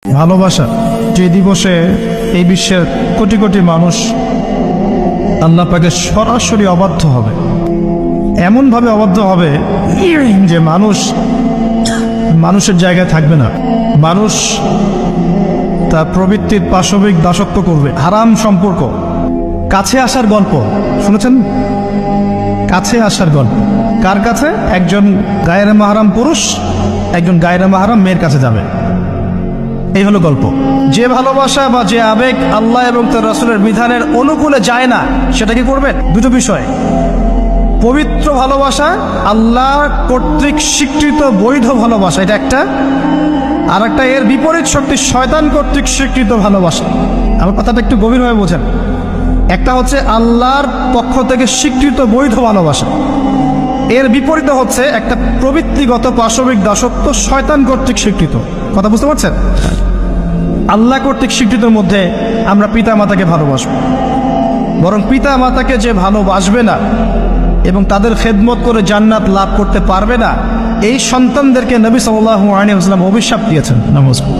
ভালোবাসা যে দিবসে এই বিশ্বের কোটি কোটি মানুষ আল্লাহ পাকে সরাসরি অবাধ্য হবে, এমনভাবে অবাধ্য হবে যে মানুষের জায়গায় থাকবে না। মানুষ তার প্রবৃত্তির পাশবিক দাসত্ব করবে। হারাম সম্পর্ক, কাছে আসার গল্প শুনেছেন? কাছে আসার গল্প কার কাছে? একজন গায়রে মাহরাম পুরুষ একজন গায়রে মাহরাম মেয়ের কাছে যাবে, এই হলো গল্প। যে ভালোবাসা বা যে আবেগ আল্লাহ এবং তার রাসূলের বিধানের অনুকূলে যায় না, সেটা কি করবেন? দুটো বিষয়। পবিত্র ভালোবাসা, আল্লাহ কর্তৃক স্বীকৃত বৈধ ভালোবাসা, এটা একটা। আর একটা এর বিপরীত শক্তি, শয়তান কর্তৃক স্বীকৃত ভালোবাসা। আমার কথাটা একটু গভীরভাবে বোঝেন। একটা হচ্ছে আল্লাহর পক্ষ থেকে স্বীকৃত বৈধ ভালোবাসা, এর বিপরীতে হচ্ছে একটা প্রবৃত্তিগত পাশবিক দাসত্ব, শয়তান কর্তৃক স্বীকৃত। কথা বুঝতে পারছেন? আল্লাহ কর্তৃক স্বীকৃতির মধ্যে আমরা পিতা মাতাকে ভালোবাসবো, বরং পিতা মাতাকে যে ভালোবাসবে না এবং তাদের খেদমত করে জান্নাত লাভ করতে পারবে না, এই সন্তানদেরকে নবী সাল্লাল্লাহু আলাইহি ওয়াসাল্লাম অভিশাপ দিয়েছেন। নমস্কার।